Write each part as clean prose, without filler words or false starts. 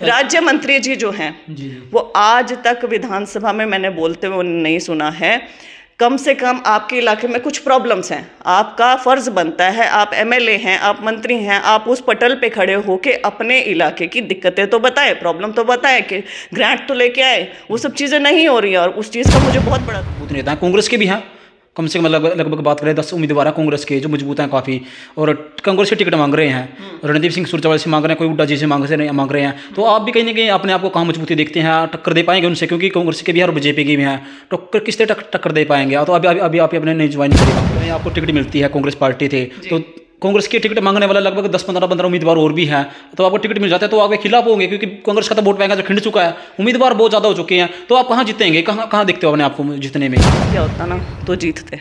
राज्य मंत्री जी जो हैं वो आज तक विधानसभा में मैंने बोलते हुए नहीं सुना है। कम से कम आपके इलाके में कुछ प्रॉब्लम्स हैं, आपका फर्ज बनता है, आप एमएलए हैं, आप मंत्री हैं, आप उस पटल पे खड़े होके अपने इलाके की दिक्कतें तो बताएं, प्रॉब्लम तो बताएं, कि ग्रांट तो लेके आए। वो सब चीज़ें नहीं हो रही हैं और उस चीज़ का मुझे बहुत बड़ा नेता हैं कांग्रेस के भी हैं, कम से कम लगभग बात करें 10 उम्मीदवार हैं कांग्रेस के जो मजबूत हैं काफ़ी, और कांग्रेस की टिकट मांग रहे हैं। रणदीप सिंह सुरजेवाला से मांग रहे हैं, कोई हुड्डा जी से मांग रहे हैं। तो आप भी कहीं ना कहीं अपने आप को कहाँ मजबूती देखते हैं, टक्कर दे पाएंगे उनसे? क्योंकि कांग्रेस के भी हैं और बीजेपी के भी हैं, टक्कर किस तरह टक्कर दे पाएंगे? तो अभी आप अपने नहीं ज्वाइन करेगा, आपको टिकट मिलती है, कांग्रेस पार्टी थे तो कांग्रेस की टिकट मांगने वाला लगभग 10-15 उम्मीदवार और भी हैं। तो आपको टिकट मिल जाता है तो आपके खिलाफ होंगे, क्योंकि कांग्रेस का तो वोट बैंक जो खिंड चुका है, उम्मीदवार बहुत ज़्यादा हो चुके हैं। तो आप कहाँ जीतेंगे, कहाँ देखते हो अपने आपको जीतने में? क्या होता ना तो जीतते।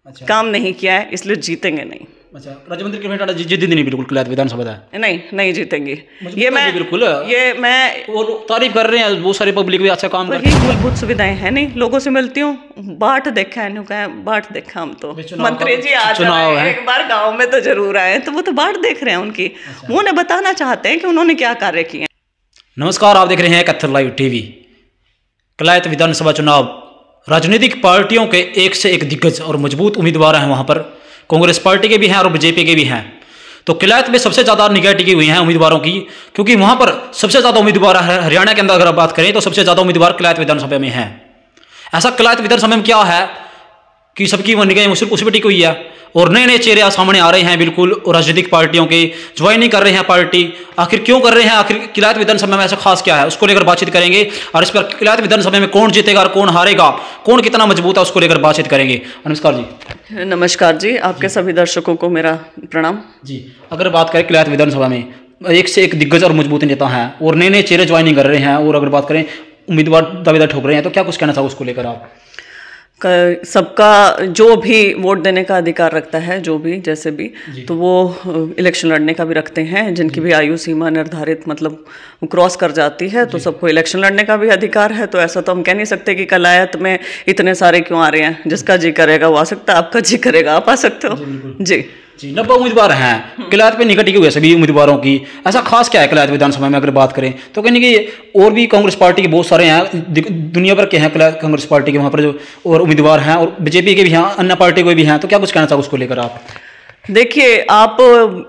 अच्छा। काम नहीं किया है इसलिए जीतेंगे नहीं। अच्छा, राज्य मंत्री के बेटा जीत नहीं बिल्कुल किलायत विधानसभा है नहीं जीतेंगे ये मैं बिल्कुल वो तारीफ कर रहे हैं, बहुत सारी पब्लिक भी अच्छा काम कर रही है। मूलभूत सुविधाएं है नहीं, लोगों से मिलती हूँ, बाट देखा है, बाट देखा हम तो मंत्री जी आ चुनाव है, एक बार गाँव में तो जरूर आए, तो वो तो बाट देख रहे हैं उनकी। वो उन्हें बताना चाहते हैं कि उन्होंने क्या कार्य किए। नमस्कार, आप देख रहे हैं कत्थर लाइव टीवी। किलायत विधानसभा चुनाव, राजनीतिक पार्टियों के एक से एक दिग्गज और मजबूत उम्मीदवार हैं वहाँ पर, कांग्रेस पार्टी के भी हैं और बीजेपी के भी हैं। तो किलायत में सबसे ज़्यादा निगाह टिकी हुई हैं उम्मीदवारों की, क्योंकि वहाँ पर सबसे ज़्यादा उम्मीदवार हरियाणा के अंदर अगर बात करें तो सबसे ज़्यादा उम्मीदवार किलायत विधानसभा में हैं। ऐसा किलायत विधानसभा में क्या है कि सबकी वो निगाहें उस पर टिकी हुई है और नए नए चेहरे सामने आ रहे हैं बिल्कुल, और राजनीतिक पार्टियों के ज्वाइनिंग कर रहे हैं पार्टी। आखिर क्यों कर रहे हैं, आखिर किलायत विधानसभा में ऐसा खास क्या है, उसको लेकर बातचीत करेंगे। और इस पर किलायत विधानसभा में कौन जीतेगा और कौन हारेगा, कौन कितना मजबूत है, उसको लेकर बातचीत करेंगे। नमस्कार जी। नमस्कार जी, आपके सभी दर्शकों को मेरा प्रणाम जी। अगर बात करें किलायत विधानसभा में एक से एक दिग्गज और मजबूत नेता हैं और नए नए चेहरे ज्वाइनिंग कर रहे हैं, और अगर बात करें उम्मीदवार दावेदार ठोक रहे हैं, तो क्या कुछ कहना चाहो उसको लेकर आप? सबका जो भी वोट देने का अधिकार रखता है, जो भी जैसे भी, तो वो इलेक्शन लड़ने का भी रखते हैं। जिनकी भी आयु सीमा निर्धारित मतलब क्रॉस कर जाती है तो सबको इलेक्शन लड़ने का भी अधिकार है। तो ऐसा तो हम कह नहीं सकते कि किलायत में इतने सारे क्यों आ रहे हैं, जिसका जी करेगा वो आ सकता है, आपका जी करेगा आप आ सकते हो जी। 90 उम्मीदवार हैं किलायत पे, निकट हुए सभी उम्मीदवारों की। ऐसा खास क्या है किलायत विधानसभा में अगर बात करें तो कहीं कि और भी कांग्रेस पार्टी के बहुत सारे हैं, दुनिया भर के हैं कांग्रेस पार्टी के वहाँ पर जो और उम्मीदवार हैं, और बीजेपी के भी हैं, अन्य पार्टी के भी हैं। तो क्या कुछ कहना चाहो उसको लेकर आप? देखिए, आप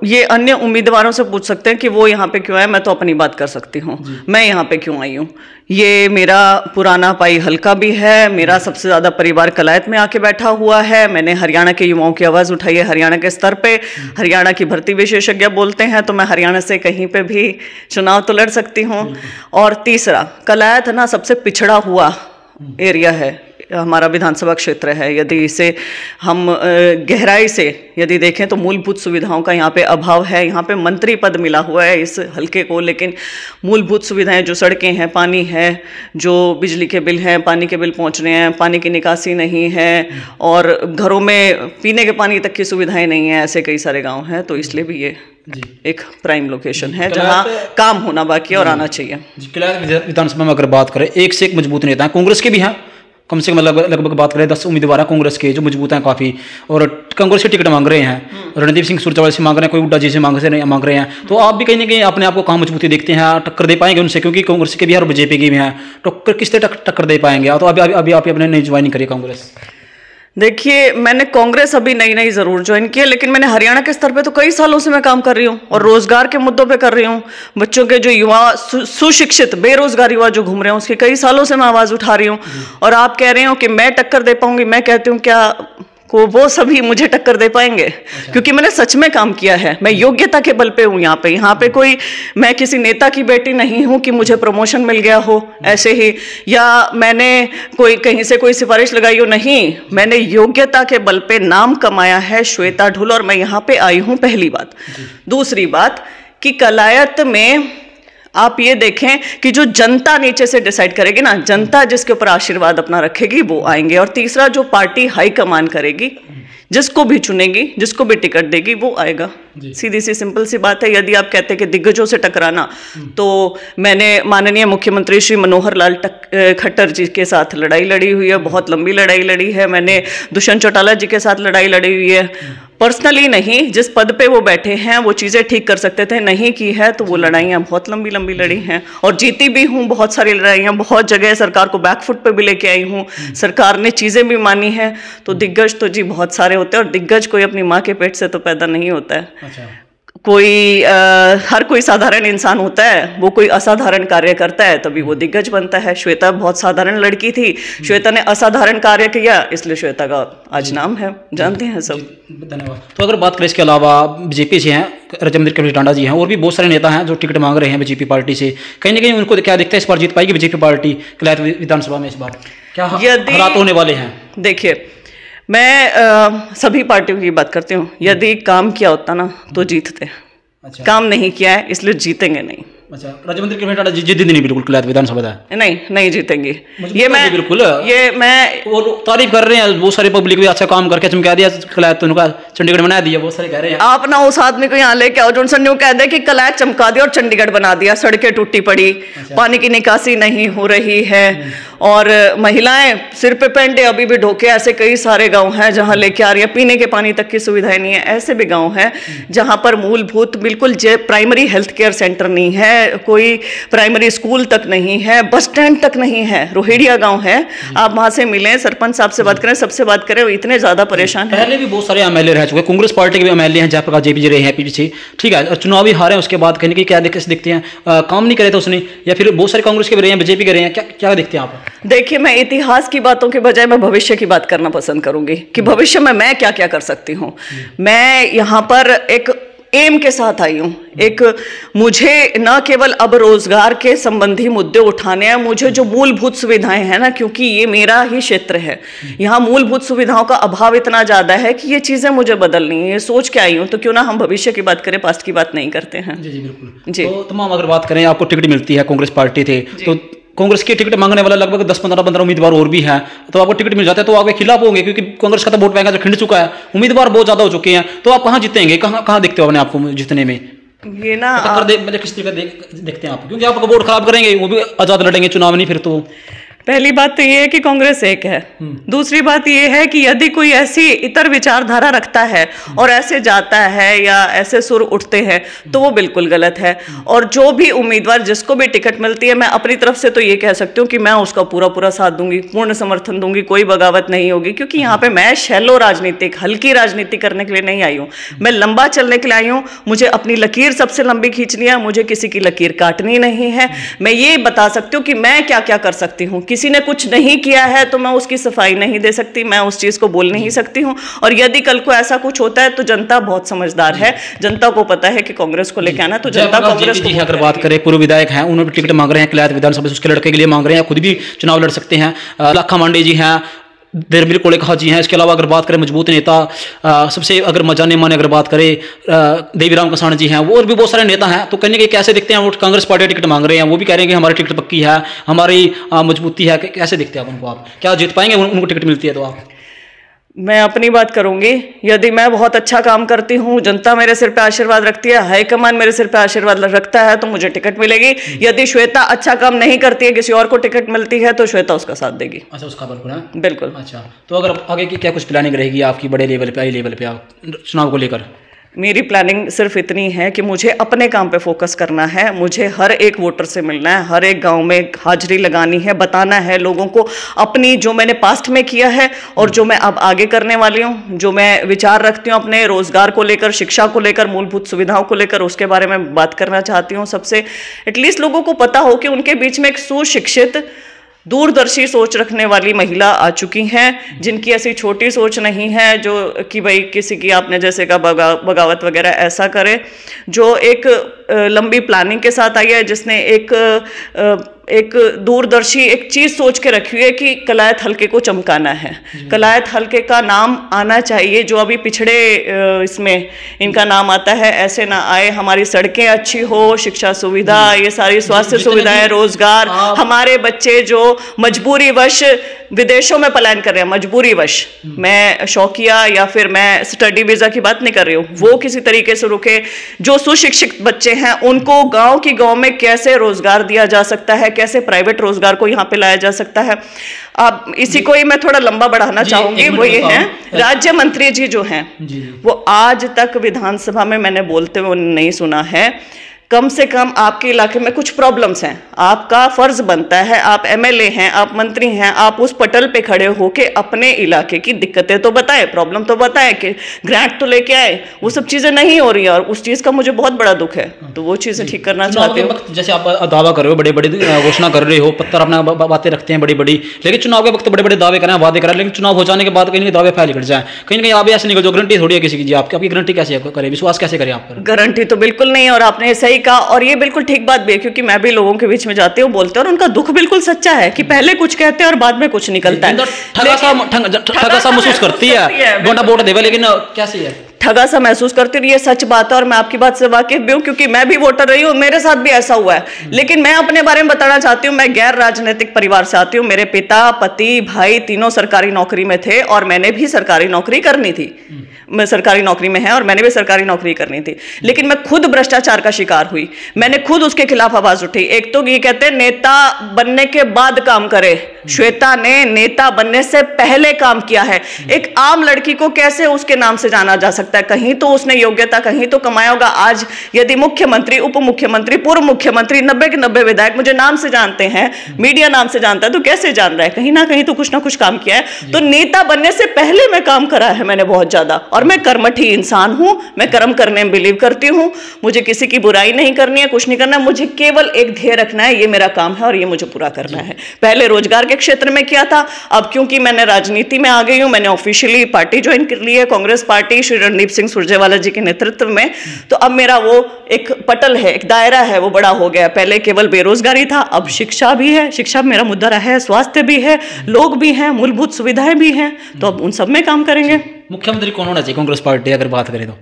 ये अन्य उम्मीदवारों से पूछ सकते हैं कि वो यहाँ पे क्यों आए, मैं तो अपनी बात कर सकती हूँ। मैं यहाँ पे क्यों आई हूँ, ये मेरा पुराना पाई हल्का भी है, मेरा सबसे ज़्यादा परिवार किलायत में आके बैठा हुआ है। मैंने हरियाणा के युवाओं की आवाज़ उठाई है हरियाणा के स्तर पे, हरियाणा की भर्ती विशेषज्ञ बोलते हैं तो मैं हरियाणा से कहीं पे भी चुनाव तो लड़ सकती हूँ। और तीसरा, किलायत ना सबसे पिछड़ा हुआ एरिया है, हमारा विधानसभा क्षेत्र है। यदि इसे हम गहराई से यदि देखें तो मूलभूत सुविधाओं का यहाँ पे अभाव है। यहाँ पे मंत्री पद मिला हुआ है इस हलके को, लेकिन मूलभूत सुविधाएं जो सड़कें हैं, पानी है, जो बिजली के बिल हैं, पानी के बिल पहुँच रहे हैं, पानी की निकासी नहीं है, और घरों में पीने के पानी तक की सुविधाएं नहीं है। ऐसे कई सारे गाँव हैं, तो इसलिए भी ये एक प्राइम लोकेशन है जहाँ काम होना बाकी और आना चाहिए। किलायत विधानसभा में अगर बात करें एक से एक मजबूत नेता हैं, कांग्रेस के भी हैं, कम से कम लगभग बात करें 10 उम्मीदवार हैं कांग्रेस के जो मजबूत हैं काफ़ी, और कांग्रेस की टिकट मांग रहे हैं। रणदीप सिंह सुरजेवाला से मांग रहे हैं, कोई हुड्डा जी से मांग रहे हैं। तो आप भी कहीं ना कहीं अपने आप को कहाँ मजबूती देखते हैं, टक्कर दे पाएंगे उनसे? क्योंकि कांग्रेस के भी हैं और बीजेपी के भी हैं, टक्कर किस तरह टक्कर दे पाएंगे? तो अभी आप अपने नहीं ज्वाइन करिए कांग्रेस। देखिए, मैंने कांग्रेस अभी नई जरूर ज्वाइन की है, लेकिन मैंने हरियाणा के स्तर पे तो कई सालों से मैं काम कर रही हूँ और रोजगार के मुद्दों पे कर रही हूँ। बच्चों के जो युवा सुशिक्षित बेरोजगार युवा जो घूम रहे हैं उसकी कई सालों से मैं आवाज़ उठा रही हूँ। और आप कह रहे हो कि मैं टक्कर दे पाऊंगी, मैं कहती हूँ क्या को वो सभी मुझे टक्कर दे पाएंगे? क्योंकि मैंने सच में काम किया है, मैं योग्यता के बल पे हूँ यहाँ पे कोई मैं किसी नेता की बेटी नहीं हूँ कि मुझे प्रमोशन मिल गया हो ऐसे ही, या मैंने कोई कहीं से कोई सिफारिश लगाई हो, नहीं, मैंने योग्यता के बल पे नाम कमाया है, श्वेता ढुल, और मैं यहाँ पे आई हूँ, पहली बात। दूसरी बात कि किलायत में आप ये देखें कि जो जनता नीचे से डिसाइड करेगी ना, जनता जिसके ऊपर आशीर्वाद अपना रखेगी वो आएंगे। और तीसरा, जो पार्टी हाईकमान करेगी, जिसको भी चुनेगी, जिसको भी टिकट देगी वो आएगा। सीधी सी सिंपल सी बात है। यदि आप कहते हैं कि दिग्गजों से टकराना, तो मैंने माननीय मुख्यमंत्री श्री मनोहर लाल खट्टर जी के साथ लड़ाई लड़ी हुई है, बहुत लंबी लड़ाई लड़ी है। मैंने दुष्यंत चौटाला जी के साथ लड़ाई लड़ी हुई है, पर्सनली नहीं, जिस पद पे वो बैठे हैं वो चीज़ें ठीक कर सकते थे, नहीं की है तो वो लड़ाइयाँ बहुत लंबी लंबी लड़ी हैं और जीती भी हूँ। बहुत सारी लड़ाइयाँ, बहुत जगह सरकार को बैकफुट पे भी लेके आई हूँ, सरकार ने चीज़ें भी मानी हैं। तो दिग्गज तो जी बहुत सारे होते हैं और दिग्गज कोई अपनी माँ के पेट से तो पैदा नहीं होता है। अच्छा। कोई हर कोई साधारण इंसान होता है, वो कोई असाधारण कार्य करता है तभी वो दिग्गज बनता है। श्वेता बहुत साधारण लड़की थी, श्वेता ने असाधारण कार्य किया, इसलिए श्वेता का आज नाम है, जानते हैं सब। धन्यवाद। तो अगर बात करें इसके अलावा बीजेपी से हैं, राजमंदिर कमलेश टांडा जी हैं, और भी बहुत सारे नेता हैं जो टिकट मांग रहे हैं बीजेपी पार्टी से, कहीं ना कहीं उनको क्या दिखता है इस बार जीत पाएगी बीजेपी पार्टी कलायत विधानसभा में? इस बार क्या हालात होने वाले हैं? देखिए, मैं सभी पार्टियों की बात करती हूँ। यदि काम किया होता ना तो जीतते। अच्छा। काम नहीं किया है इसलिए जीतेंगे नहीं। अच्छा, राजमंदिर कमलेश टांडा जीत नहीं बिल्कुल कलायत विधानसभा है? नहीं जीतेंगे। ये मैं बिल्कुल, ये मैं वो तारीफ कर रहे हैं, बहुत सारी पब्लिक भी अच्छा काम करके चमका दिया कलायत, उनका चंडीगढ़ बना दिया, बहुत सारे कह रहे हैं। आप ना उस आदमी को यहाँ लेके आओ जो न्यू कह दे कि कलायत चमका दिया और चंडीगढ़ बना दिया, सड़कें टूटी पड़ी, पानी की निकासी नहीं हो रही है और महिलाएं सिर पे पेंडे अभी भी ढोके, ऐसे कई सारे गांव हैं जहां लेके आ रही है, पीने के पानी तक की सुविधाएं नहीं है। ऐसे भी गांव हैं जहां पर मूलभूत बिल्कुल प्राइमरी हेल्थ केयर सेंटर नहीं है, कोई प्राइमरी स्कूल तक नहीं है, बस स्टैंड तक नहीं है। रोहिड़िया गांव है, आप वहां से मिलें, सरपंच साहब से बात करें, सबसे बात करें, वो इतने ज्यादा परेशान है। पहले भी बहुत सारे एमएलए रह चुके, कांग्रेस पार्टी के भी एमएलए हैं, जयप्रकाश जेपी जी रहे हैं पीछे, ठीक है, और चुनावी हारे हैं, उसके बाद कहीं ना कहीं क्या दिखते हैं, काम नहीं करे थे उसने, या फिर बहुत सारे कांग्रेस के भी रहे हैं, बीजेपी के रहे हैं, क्या दिखते हैं आप? देखिए, मैं इतिहास की बातों के बजाय मैं भविष्य की बात करना पसंद करूंगी कि भविष्य में मैं क्या क्या कर सकती हूँ। मैं यहाँ पर एक एम के साथ आई हूँ, एक मुझे न केवल अब रोजगार के संबंधी मुद्दे उठाने हैं, मुझे जो मूलभूत सुविधाएं हैं ना, क्योंकि ये मेरा ही क्षेत्र है, यहाँ मूलभूत सुविधाओं का अभाव इतना ज्यादा है कि ये चीजें मुझे बदलनी है, ये सोच के आई हूँ। तो क्यों ना हम भविष्य की बात करें, पास्ट की बात नहीं करते हैं। जी बिल्कुल जी। तो तमाम अगर बात करें, आपको टिकट मिलती है, कांग्रेस पार्टी थे तो कांग्रेस की टिकट मांगने वाला लगभग 10-15 उम्मीदवार और भी हैं, तो आपको टिकट मिल जाता है तो आपके खिलाफ होंगे, क्योंकि कांग्रेस का तो वोट बैंक जो खिंड चुका है, उम्मीदवार बहुत ज्यादा हो चुके हैं, तो आप कहाँ जीतेंगे, कहाँ देखते हो अपने आपको जीतने में? ये ना मतलब किस तरीके देखते हैं आप, क्योंकि आप वोट खराब करेंगे, वो भी आजाद लड़ेंगे चुनाव नहीं, फिर तो पहली बात तो ये है कि कांग्रेस एक है। दूसरी बात ये है कि यदि कोई ऐसी इतर विचारधारा रखता है और ऐसे जाता है या ऐसे सुर उठते हैं तो वो बिल्कुल गलत है। और जो भी उम्मीदवार जिसको भी टिकट मिलती है, मैं अपनी तरफ से तो ये कह सकती हूँ कि मैं उसका पूरा साथ दूंगी, पूर्ण समर्थन दूंगी, कोई बगावत नहीं होगी, क्योंकि यहाँ पे मैं शैलो राजनीतिक, हल्की राजनीति करने के लिए नहीं आई हूँ, मैं लंबा चलने के लिए आई हूँ। मुझे अपनी लकीर सबसे लंबी खींचनी है, मुझे किसी की लकीर काटनी नहीं है। मैं ये बता सकती हूँ कि मैं क्या क्या कर सकती हूँ। किसी ने कुछ नहीं किया है तो मैं उसकी सफाई नहीं दे सकती, मैं उस चीज को बोल नहीं सकती हूँ। और यदि कल को ऐसा कुछ होता है तो जनता बहुत समझदार है, जनता को पता है कि कांग्रेस को लेकर आना, तो जनता कांग्रेस को। अगर बात करें, पूर्व विधायक हैं, उन्होंने टिकट मांग रहे हैं कलायत विधानसभा से, उसके लड़के के लिए मांग रहे हैं, खुद भी चुनाव लड़ सकते हैं। लाखा मांडे जी हैं, धर्मवीर कोलेखा जी हैं, इसके अलावा अगर बात करें मजबूत नेता, सबसे अगर जाने माने अगर बात करें देवीराम कसाण जी हैं, वो और भी बहुत सारे नेता हैं। तो कहने के कैसे दिखते हैं वो कांग्रेस पार्टी टिकट मांग रहे हैं, वो भी कह रहे हैं कि हमारी टिकट पक्की है, हमारी मजबूती है, कैसे दिखते हैं आप उनको? आप क्या जीत पाएंगे उनको टिकट मिलती है तो? आप मैं अपनी बात करूंगी, यदि मैं बहुत अच्छा काम करती हूँ, जनता मेरे सिर पे आशीर्वाद रखती है, हाईकमान मेरे सिर पे आशीर्वाद रखता है, तो मुझे टिकट मिलेगी। यदि श्वेता अच्छा काम नहीं करती है, किसी और को टिकट मिलती है, तो श्वेता उसका साथ देगी। अच्छा, उसका बिल्कुल है, बिल्कुल। अच्छा, तो अगर आगे की क्या कुछ प्लानिंग रहेगी आपकी, बड़े लेवल पे, हाई लेवल पे, चुनाव को लेकर? मेरी प्लानिंग सिर्फ इतनी है कि मुझे अपने काम पे फोकस करना है, मुझे हर एक वोटर से मिलना है, हर एक गांव में हाजिरी लगानी है, बताना है लोगों को अपनी, जो मैंने पास्ट में किया है और जो मैं अब आगे करने वाली हूँ, जो मैं विचार रखती हूँ अपने रोजगार को लेकर, शिक्षा को लेकर, मूलभूत सुविधाओं को लेकर, उसके बारे में बात करना चाहती हूँ। सबसे एटलीस्ट लोगों को पता हो कि उनके बीच में एक सुशिक्षित, दूरदर्शी सोच रखने वाली महिला आ चुकी हैं, जिनकी ऐसी छोटी सोच नहीं है जो कि भाई किसी की आपने जैसे का बगावत वगैरह ऐसा करे, जो एक लंबी प्लानिंग के साथ आई है, जिसने एक दूरदर्शी एक चीज सोच के रखी है कि कलायत हल्के को चमकाना है, कलायत हल्के का नाम आना चाहिए, जो अभी पिछड़े इसमें इनका नाम आता है, ऐसे ना आए। हमारी सड़कें अच्छी हो, शिक्षा सुविधा, ये सारी स्वास्थ्य सुविधाएं, रोजगार, हमारे बच्चे जो मजबूरीवश विदेशों में पलायन कर रहे हैं, मजबूरीवश, मैं शौकिया या फिर मैं स्टडी वीजा की बात नहीं कर रही हूँ, वो किसी तरीके से रुके। जो सुशिक्षित बच्चे हैं उनको गांव की गांव में कैसे रोजगार दिया जा सकता है, कैसे प्राइवेट रोजगार को यहाँ पे लाया जा सकता है। अब इसी को ही मैं थोड़ा लंबा बढ़ाना चाहूंगी। वो ये है, राज्य मंत्री जी जो हैं वो आज तक विधानसभा में मैंने बोलते हुए नहीं सुना है। कम से कम आपके इलाके में कुछ प्रॉब्लम्स हैं, आपका फर्ज बनता है, आप एमएलए हैं, आप मंत्री हैं, आप उस पटल पे खड़े होके अपने इलाके की दिक्कतें तो बताएं, प्रॉब्लम तो बताएं, कि ग्रांट तो लेके आए। वो सब चीजें नहीं हो रही है और उस चीज का मुझे बहुत बड़ा दुख है, तो वो चीजें ठीक करना चाहते हो। जैसे आप दावा कर रहे हो, बड़े बड़े घोषणा कर रहे हो, पत्थर अपना बातें रखते हैं बड़ी बड़ी, लेकिन चुनाव के वक्त बड़े बड़े दावे करें, वादे करें, लेकिन चुनाव हो जाने के बाद कहीं ना दावे फैल कर जाए, कहीं ना कहीं आप ऐसे निकल जो गारंटी थोड़ी है किसी की। आपकी गारंटी कैसे करें, विश्वास कैसे करें आप पर? गारंटी तो बिल्कुल नहीं, और आपने सही कहा, और ये बिल्कुल ठीक बात भी है, क्योंकि मैं भी लोगों के बीच में जाती हूँ, बोलते हैं, और उनका दुख बिल्कुल सच्चा है कि पहले कुछ कहते हैं और बाद में कुछ निकलता है। ठगा सा महसूस करती है, वोट देवे, लेकिन कैसे है, ठगा सा महसूस करती रही है। सच बात है, और मैं आपकी बात से वाकिफ भी हूँ, क्योंकि मैं भी वोटर रही हूँ, मेरे साथ भी ऐसा हुआ है। लेकिन मैं अपने बारे में बताना चाहती हूँ, मैं गैर राजनीतिक परिवार से आती हूँ। मेरे पिता, पति, भाई तीनों सरकारी नौकरी में थे, और मैंने भी सरकारी नौकरी करनी थी। मैं सरकारी नौकरी में है और मैंने भी सरकारी नौकरी करनी थी, लेकिन मैं खुद भ्रष्टाचार का शिकार हुई। मैंने खुद उसके खिलाफ आवाज उठी। एक तो ये कहते हैं नेता बनने के बाद काम करे, श्वेता ने नेता बनने से पहले काम किया है। एक आम लड़की को कैसे उसके नाम से जाना जा सकता है? कहीं तो उसने योग्यता, कहीं तो कमाया होगा। आज यदि मुख्यमंत्री, उप मुख्यमंत्री, पूर्व मुख्यमंत्री, 90 के 90 विधायक मुझे नाम से जानते हैं, मीडिया नाम से जानता है, तो कैसे जान रहा है? कहीं ना कहीं तो कुछ ना कुछ काम किया है। तो नेता बनने से पहले मैं काम करा है मैंने बहुत ज्यादा, और मैं कर्मठी इंसान हूं, मैं कर्म करने में बिलीव करती हूं। मुझे किसी की बुराई नहीं करनी है, कुछ नहीं करना, मुझे केवल एक ध्येय रखना है, ये मेरा काम है और ये मुझे पूरा करना है। पहले रोजगार के क्षेत्र में किया था, अब क्योंकि मैंने राजनीति में आ गई हूं, मैंने ऑफिशियली पार्टी ज्वाइन कर ली है, कांग्रेस पार्टी श्री रणदीप सिंह सुरजेवाला जी के नेतृत्व में। तो अब मेरा वो एक पटल है, एक दायरा है, वो बड़ा हो गया। पहले केवल बेरोजगारी था, अब शिक्षा भी है, शिक्षा मेरा मुद्दा रहा है, स्वास्थ्य भी है, लोग भी हैं, मूलभूत सुविधाएं भी हैं, तो अब उन सब में काम करेंगे। मुख्यमंत्री कौन होना चाहिए कांग्रेस पार्टी अगर बात करें तो?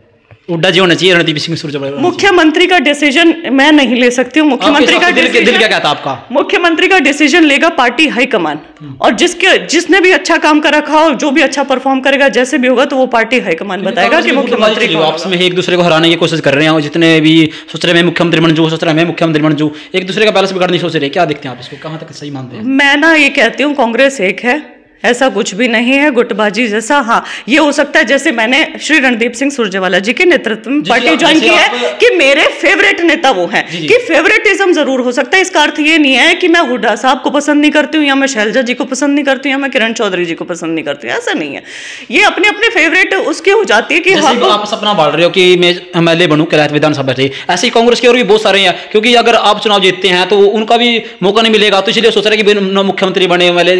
हुड्डा जी होना चाहिए, रणदीप सिंह सुरजेवाला? मुख्यमंत्री का डिसीजन मैं नहीं ले सकती हूँ। मुख्यमंत्री का दिल क्या कहता है आपका? मुख्यमंत्री का डिसीजन लेगा पार्टी हाईकमान, और जिसने भी अच्छा काम कर रखा हो, जो भी अच्छा परफॉर्म करेगा, जैसे भी होगा, तो वो पार्टी हाईकमान बताएगा कि मुख्यमंत्री को। आपस में एक दूसरे को हराने की कोशिश कर रहे हैं, जितने भी सोच रहे हैं मैं मुख्यमंत्री बन जाऊं, सोच रहे हैं मैं मुख्यमंत्री बन जाऊं, एक दूसरे का बैलेंस बिगाड़ने की सोच रहे हैं। क्या देखते हैं आप इसको, कहां तक सही मानते हैं? मैं ना ये कहती हूँ, कांग्रेस एक है, ऐसा कुछ भी नहीं है गुटबाजी जैसा। हाँ, ये हो सकता है जैसे मैंने श्री रणदीप सिंह सुरजेवाला जी के नेतृत्व में पार्टी ज्वाइन की है कि मेरे फेवरेट नेता वो हैं, कि फेवरेटिज्म जरूर हो सकता है। इसका अर्थ ये नहीं है कि मैं हुड्डा साहब को पसंद नहीं करती हूँ, या मैं शैलजा जी को पसंद नहीं करती हूँ, या मैं किरण चौधरी जी को पसंद नहीं करती हूँ, ऐसा नहीं है। ये अपने अपने फेवरेट उसकी हो जाती है कि आप सपना बांट रहे हो कि मैं एमएलए बनूं किलायत विधानसभा से, ऐसे कांग्रेस के और भी बहुत सारे हैं, क्योंकि अगर आप चुनाव जीतते हैं तो उनका भी मौका नहीं मिलेगा, तो इसलिए सोच रहे हैं कि मुख्यमंत्री बने एमएलए।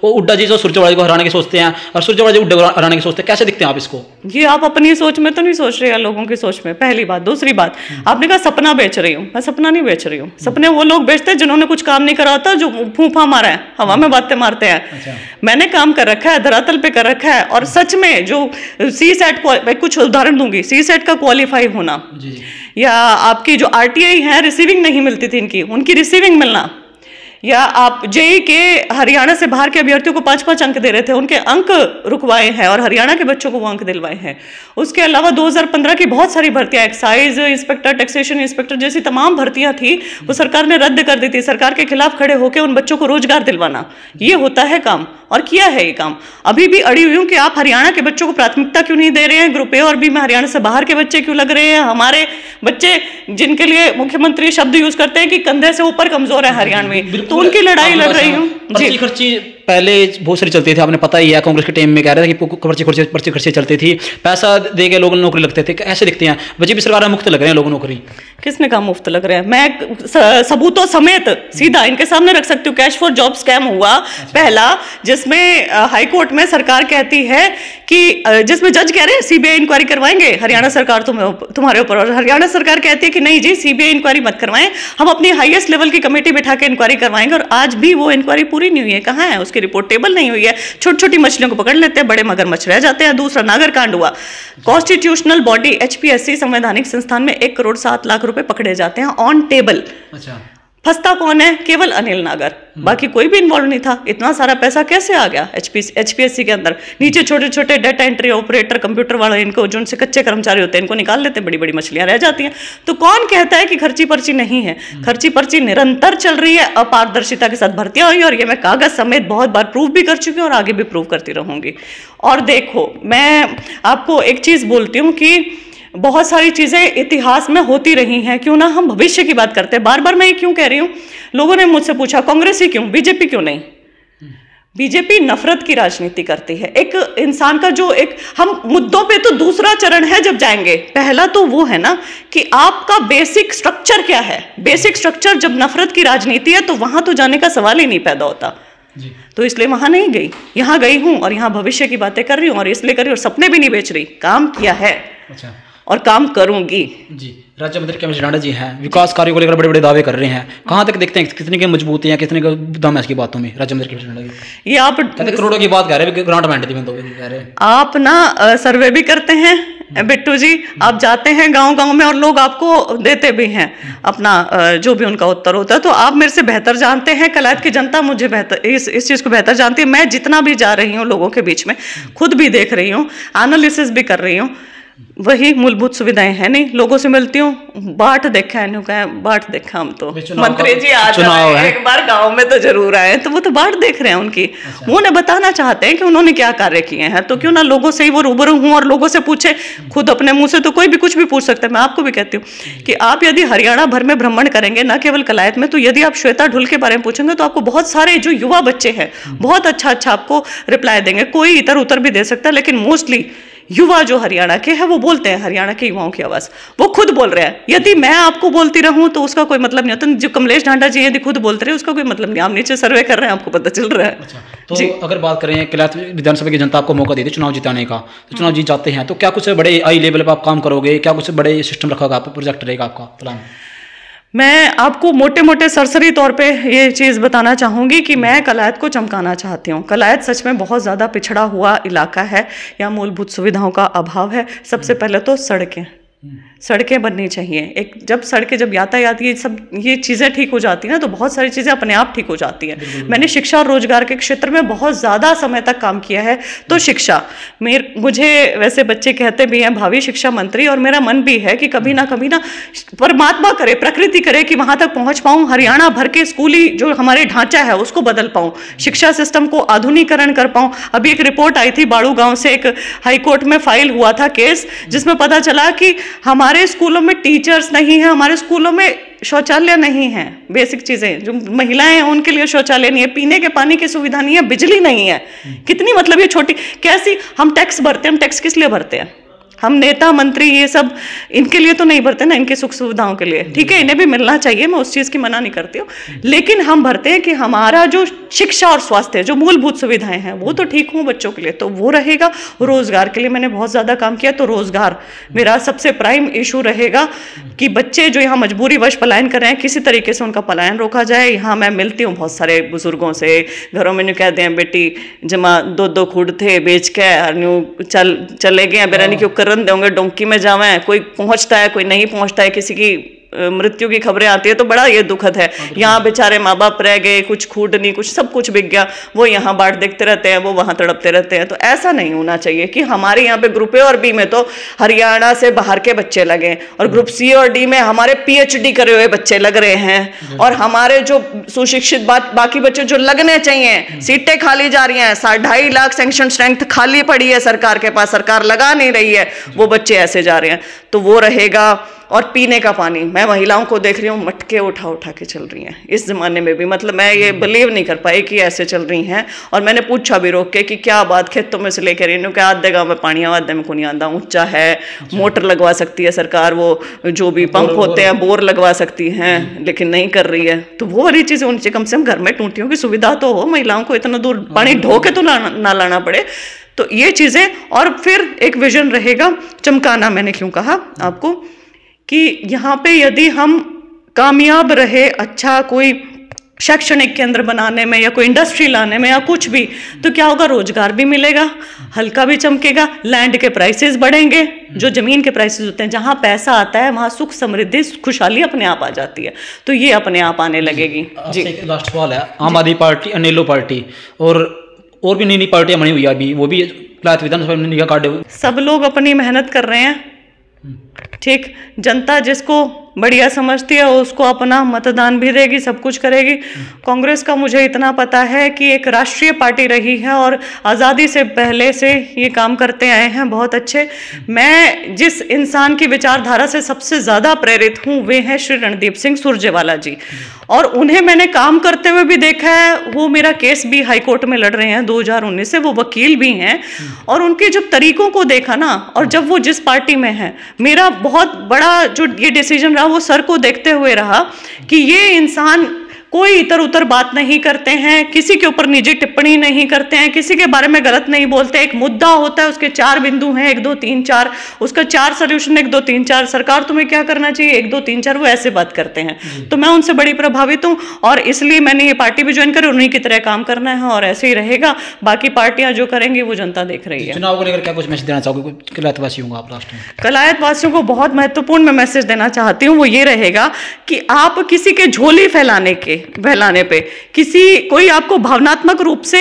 हुड्डा जी सुरजेवाला को हराने की सोचते हैं और सुरजेवाला जी हुड्डा हराने की सोचते हैं, कैसे दिखते हैं आप इसको? ये आप अपनी सोच में तो नहीं सोच रहे हैं, लोगों की सोच में, पहली बात। दूसरी बात, आपने कहा सपना बेच रही हूँ, मैं सपना नहीं बेच रही हूँ। सपने वो लोग बेचते हैं जिन्होंने कुछ काम नहीं करा होता, जो फूफा मारा है, हवा में बातें मारते हैं। अच्छा। मैंने काम कर रखा है, धरातल पे कर रखा है, और सच में जो CSET, कुछ उदाहरण दूंगी, CSET का क्वालिफाई होना, या आपकी जो RTI है, रिसीविंग नहीं मिलती थी इनकी, उनकी रिसीविंग मिलना, या आप JEE के हरियाणा से बाहर के अभ्यर्थियों को 5-5 अंक दे रहे थे, उनके अंक रुकवाए हैं और हरियाणा के बच्चों को वो अंक दिलवाए हैं। उसके अलावा 2015 की बहुत सारी भर्तियां, एक्साइज इंस्पेक्टर, टैक्सेशन इंस्पेक्टर जैसी तमाम भर्तियां थी, वो सरकार ने रद्द कर दी थी। सरकार के खिलाफ खड़े होकर उन बच्चों को रोजगार दिलवाना, ये होता है काम, और किया है ये काम। अभी भी अड़ी हुई हूँ कि आप हरियाणा के बच्चों को प्राथमिकता क्यों नहीं दे रहे हैं, ग्रुप ए और बी में हरियाणा से बाहर के बच्चे क्यों लग रहे हैं? हमारे बच्चे जिनके लिए मुख्यमंत्री शब्द यूज करते हैं कि कंधे से ऊपर कमजोर है हरियाणवी, तो उनकी लड़ाई लड़ रही हूँ। पर्ची खर्ची पहले बहुत सारी चलती थी, आपने पता ही है, कांग्रेस के टाइम में कह रहे थे कि पर्ची खर्ची चलती थी, पैसा दे के लोग नौकरी लगते थे। ऐसे दिखते हैं बीजेपी सरकार में मुफ्त लग रहे हैं लोग नौकरी। किसने कहा मुफ्त लग रहे हैं? मैं सबूतों समेत सीधा इनके सामने रख सकती हूँ। कैश फॉर जॉब स्कैम हुआ पहला, जिसमें हाईकोर्ट में सरकार कहती है कि, जिसमें जज कह रहे हैं CBI इंक्वायरी करवाएंगे हरियाणा सरकार तुम्हारे ऊपर, और हरियाणा सरकार कहती है कि नहीं जी, CBI इंक्वायरी मत करवाएं, हम अपनी हाईएस्ट लेवल की कमेटी बिठा के इंक्वायरी करवाएंगे। और आज भी वो इंक्वायरी पूरी नहीं हुई है। कहाँ है उसकी रिपोर्ट? टेबल नहीं हुई है। छोटी छोटी मछलियों को पकड़ लेते हैं, बड़े मगरमच्छ रह जाते हैं। दूसरा नागरकांड हुआ, कॉन्स्टिट्यूशनल बॉडी HPSC संवैधानिक संस्थान में 1 करोड़ 7 लाख रुपए पकड़े जाते हैं ऑन टेबल। अच्छा। फंसता कौन है? केवल अनिल नागर, बाकी कोई भी इन्वॉल्व नहीं था। इतना सारा पैसा कैसे आ गया एचपीएससी के अंदर? नीचे छोटे छोटे डाटा एंट्री ऑपरेटर, कंप्यूटर वाले, इनको जो उनसे कच्चे कर्मचारी होते हैं इनको निकाल लेते हैं, बड़ी बड़ी मछलियां रह जाती हैं। तो कौन कहता है कि खर्ची पर्ची नहीं है? खर्ची पर्ची निरंतर चल रही है, अपारदर्शिता के साथ भर्तियां हुई, और ये मैं कागज समेत बहुत बार प्रूव भी कर चुकी हूँ और आगे भी प्रूव करती रहूंगी। और देखो, मैं आपको एक चीज बोलती हूँ कि बहुत सारी चीजें इतिहास में होती रही हैं, क्यों ना हम भविष्य की बात करते हैं। बार बार मैं ये क्यों कह रही हूँ? लोगों ने मुझसे पूछा कांग्रेस ही क्यों, बीजेपी क्यों नहीं? बीजेपी नफरत की राजनीति करती है। एक इंसान का जो एक, हम मुद्दों पे तो दूसरा चरण है जब जाएंगे, पहला तो वो है ना कि आपका बेसिक स्ट्रक्चर क्या है। बेसिक स्ट्रक्चर जब नफरत की राजनीति है तो वहां तो जाने का सवाल ही नहीं पैदा होता जी। तो इसलिए वहां नहीं गई, यहां गई हूं और यहां भविष्य की बातें कर रही हूं, और इसलिए कर रही हूं, और सपने भी नहीं बेच रही, काम किया है। अच्छा। और काम करूंगी जी। राज्य मंत्री के राणा जी हैं, विकास कार्यों को लेकर बड़े बड़े दावे कर रहे हैं, कहां तक देखते हैं? कितने के मजबूत हैं, कितने का दम है इसकी बातों में? राज्य मंत्री के राणा जी ये आप करोड़ों की बात कह रहे हैं, ग्रांट मैंडेट में तो कह रहे हैं। आप ना सर्वे भी करते हैं बिट्टू जी, आप जाते हैं गांव गांव में और लोग आपको देते भी हैं अपना जो भी उनका उत्तर होता है। तो आप मेरे से बेहतर जानते हैं, कलायत की जनता मुझे बेहतर इस चीज को बेहतर जानती है। मैं जितना भी जा रही हूँ लोगों के बीच में, खुद भी देख रही हूँ, एनालिसिस भी कर रही हूँ, वही मूलभूत सुविधाएं हैं नहीं। लोगों से मिलती हूँ, बाट देखा है, बाट देखा हम तो मंत्री जी आज एक बार गांव में तो जरूर आए, तो वो तो बाट देख रहे हैं उनकी। अच्छा। वो उन्हें बताना चाहते हैं कि उन्होंने क्या कार्य किए हैं, तो क्यों ना लोगों से ही वो रूबरू हूँ और लोगों से पूछे। खुद अपने मुंह से तो कोई भी कुछ भी पूछ सकता है। मैं आपको भी कहती हूँ कि आप यदि हरियाणा भर में भ्रमण करेंगे, न केवल कलायत में, तो यदि आप श्वेता ढुल के बारे में पूछेंगे तो आपको बहुत सारे जो युवा बच्चे हैं बहुत अच्छा आपको रिप्लाई देंगे। कोई इधर उधर भी दे सकता है, लेकिन मोस्टली युवा जो हरियाणा के हैं वो बोलते हैं, हरियाणा के युवाओं की आवाज वो खुद बोल रहे हैं। यदि मैं आपको बोलती रहूं तो उसका कोई मतलब नहीं होता। जो कमलेश ढांडा जी यदि खुद बोलते रहे उसका कोई मतलब नहीं। आप नीचे सर्वे कर रहे हैं, आपको पता चल रहा है। अच्छा, तो अगर बात करें कलायत विधानसभा की जनता आपको मौका देती है चुनाव जिताने का, तो चुनाव जीत जाते हैं तो क्या कुछ बड़े हाई लेवल पर आप काम करोगे? क्या कुछ बड़े सिस्टम रखा होगा, प्रोजेक्ट रहेगा आपका प्लान? मैं आपको मोटे मोटे सरसरी तौर पे ये चीज़ बताना चाहूँगी कि मैं कलायत को चमकाना चाहती हूँ। कलायत सच में बहुत ज़्यादा पिछड़ा हुआ इलाका है, यहाँ मूलभूत सुविधाओं का अभाव है। सबसे पहले तो सड़कें बननी चाहिए। एक जब सड़कें, जब यातायात ये चीज़ें ठीक हो जाती हैं ना, तो बहुत सारी चीज़ें अपने आप ठीक हो जाती हैं। मैंने शिक्षा और रोजगार के क्षेत्र में बहुत ज़्यादा समय तक काम किया है। तो शिक्षा, मुझे वैसे बच्चे कहते भी हैं भावी शिक्षा मंत्री, और मेरा मन भी है कि कभी ना परमात्मा करे, प्रकृति करे कि वहाँ तक पहुँच पाऊँ, हरियाणा भर के स्कूली जो हमारे ढांचा है उसको बदल पाऊँ, शिक्षा सिस्टम को आधुनिकीकरण कर पाऊँ। अभी एक रिपोर्ट आई थी बाड़ू गाँव से, एक हाईकोर्ट में फाइल हुआ था केस, जिसमें पता चला कि हमारे स्कूलों में टीचर्स नहीं है, हमारे स्कूलों में शौचालय नहीं है। बेसिक चीजें जो महिलाएं हैं उनके लिए शौचालय नहीं है, पीने के पानी की सुविधा नहीं है, बिजली नहीं है। कितनी मतलब ये छोटी कैसी, हम टैक्स भरते हैं, हम टैक्स किस लिए भरते हैं? हम नेता मंत्री ये सब इनके लिए तो नहीं भरते ना, इनके सुख सुविधाओं के लिए। ठीक है, इन्हें भी मिलना चाहिए, मैं उस चीज़ की मना नहीं करती हूँ, लेकिन हम भरते हैं कि हमारा जो शिक्षा और स्वास्थ्य, जो मूलभूत सुविधाएं हैं वो तो ठीक हों बच्चों के लिए, तो वो रहेगा। रोजगार के लिए मैंने बहुत ज़्यादा काम किया, तो रोजगार मेरा सबसे प्राइम इशू रहेगा कि बच्चे जो यहाँ मजबूरी वश पलायन कर रहे हैं, किसी तरीके से उनका पलायन रोका जाए। यहाँ मैं मिलती हूँ बहुत सारे बुजुर्गों से, घरों में न्यू कहते हैं बेटी जमा 2-2 खूड थे बेच के न्यू चले गए, बेरानी क्यों कर देंगे, डोंकी में जावे, कोई पहुंचता है कोई नहीं पहुंचता है, किसी की मृत्यु की खबरें आती है तो बड़ा ये दुखद है। यहाँ बेचारे माँ बाप रह गए, कुछ खूड नहीं, कुछ सब कुछ बिक गया, वो यहाँ बाट देखते रहते हैं, वो वहाँ तड़पते रहते हैं। तो ऐसा नहीं होना चाहिए कि हमारे यहाँ पे ग्रुप ए और बी में तो हरियाणा से बाहर के बच्चे लगे, और ग्रुप सी और डी में हमारे PhD करे हुए बच्चे लग रहे हैं, और हमारे जो सुशिक्षित बाकी बच्चे जो लगने चाहिए, सीटें खाली जा रही हैं, 2.5 लाख सैंक्शन स्ट्रेंथ खाली पड़ी है सरकार के पास, सरकार लगा नहीं रही है, वो बच्चे ऐसे जा रहे हैं, तो वो रहेगा। और पीने का पानी, मैं महिलाओं को देख रही हूँ मटके उठा उठा के चल रही हैं इस जमाने में भी, मतलब मैं ये बिलीव नहीं कर पाई कि ऐसे चल रही हैं। और मैंने पूछा भी रोक के कि क्या बात, खेतों में से लेकर रही हूँ, क्या आधे गाँव में पानी आधे में को नहीं आता, ऊंचा है, मोटर लगवा सकती है सरकार, वो जो भी पंप होते हैं बोर लगवा सकती हैं, लेकिन नहीं कर रही है। तो वो वाली चीज़ें उनसे कम से कम घर में टूटियों की सुविधा तो हो, महिलाओं को इतना दूर पानी ढो के तो ना लाना पड़े। तो ये चीज़ें, और फिर एक विजन रहेगा चमकाना। मैंने क्यों कहा आपको कि यहाँ पे यदि हम कामयाब रहे, अच्छा कोई शैक्षणिक केंद्र बनाने में या कोई इंडस्ट्री लाने में या कुछ भी, तो क्या होगा, रोजगार भी मिलेगा, हल्का भी चमकेगा, लैंड के प्राइसेस बढ़ेंगे, जो जमीन के प्राइसेस होते हैं, जहां पैसा आता है वहां सुख समृद्धि खुशहाली अपने आप आ जाती है, तो ये अपने आप आने लगेगी। जी, लास्ट सवाल है, आम आदमी पार्टी, अनेलो पार्टी और भी नई नई पार्टियां बनी हुई है अभी, वो भी कलायत विधानसभा में निकाह काटे हुए, सब लोग अपनी मेहनत कर रहे हैं। ठीक, जनता जिसको बढ़िया समझती है उसको अपना मतदान भी देगी, सब कुछ करेगी। कांग्रेस का मुझे इतना पता है कि एक राष्ट्रीय पार्टी रही है और आज़ादी से पहले से ये काम करते आए हैं बहुत अच्छे। मैं जिस इंसान की विचारधारा से सबसे ज़्यादा प्रेरित हूँ वे हैं श्री रणदीप सिंह सुरजेवाला जी, और उन्हें मैंने काम करते हुए भी देखा है। वो मेरा केस भी हाई कोर्ट में लड़ रहे हैं 2019 से, वो वकील भी हैं, और उनके जब तरीकों को देखा ना, और जब वो जिस पार्टी में है, मेरा बहुत बड़ा जो ये डिसीजन वो सर को देखते हुए रहा कि ये इंसान कोई इतर उतर बात नहीं करते हैं, किसी के ऊपर निजी टिप्पणी नहीं करते हैं, किसी के बारे में गलत नहीं बोलते। एक मुद्दा होता है, उसके 4 बिंदु हैं, 1 2 3 4, उसका 4 सॉल्यूशन, 1 2 3 4, सरकार तुम्हें क्या करना चाहिए, 1 2 3 4, वो ऐसे बात करते हैं। तो मैं उनसे बड़ी प्रभावित हूँ और इसलिए मैंने ये पार्टी भी ज्वाइन करी, उन्हीं की तरह काम करना है और ऐसे ही रहेगा। बाकी पार्टियां जो करेंगी वो जनता देख रही है। चुनाव को लेकर क्या कुछ मैसेज देना चाहोगे कलायत वासियों को आप लास्ट में? कलायत वासियों को बहुत महत्वपूर्ण मैं मैसेज देना चाहती हूँ, वो ये रहेगा कि आप किसी के झोली फैलाने पे कोई आपको भावनात्मक रूप से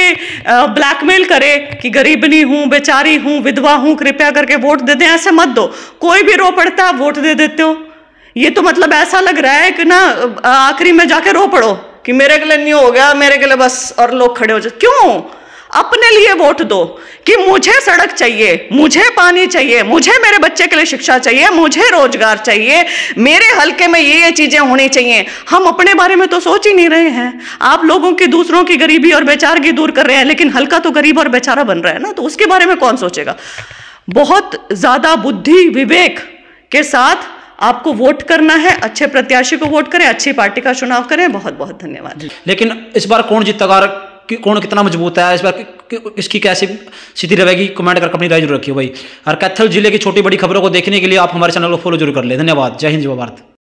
ब्लैकमेल करे कि गरीबनी हूं, बेचारी हूं, विधवा हूं, कृपया करके वोट दे दें, ऐसे मत दो। कोई भी रो पड़ता है वोट दे देते हो, ये तो मतलब ऐसा लग रहा है कि ना आखिरी में जाके रो पड़ो कि मेरे के लिए नहीं हो गया, मेरे के लिए बस, और लोग खड़े हो जाए। क्यों? अपने लिए वोट दो कि मुझे सड़क चाहिए, मुझे पानी चाहिए, मुझे मेरे बच्चे के लिए शिक्षा चाहिए, मुझे रोजगार चाहिए, मेरे हलके में ये चीजें होनी चाहिए। हम अपने बारे में तो सोच ही नहीं रहे हैं। आप लोगों की, दूसरों की गरीबी और बेचारगी दूर कर रहे हैं, लेकिन हलका तो गरीब और बेचारा बन रहा है ना, तो उसके बारे में कौन सोचेगा। बहुत ज्यादा बुद्धि विवेक के साथ आपको वोट करना है, अच्छे प्रत्याशी को वोट करें, अच्छी पार्टी का चुनाव करें। बहुत बहुत धन्यवाद। लेकिन इस बार कौन जीतेगा, कौन कितना मजबूत है, इस बार इसकी कैसी स्थिति रहेगी, कमेंट करके अपनी राय जरूर रखिए भाई। और कैथल जिले की छोटी बड़ी खबरों को देखने के लिए आप हमारे चैनल को फॉलो जरूर कर ले। धन्यवाद। जय हिंद, जय भारत।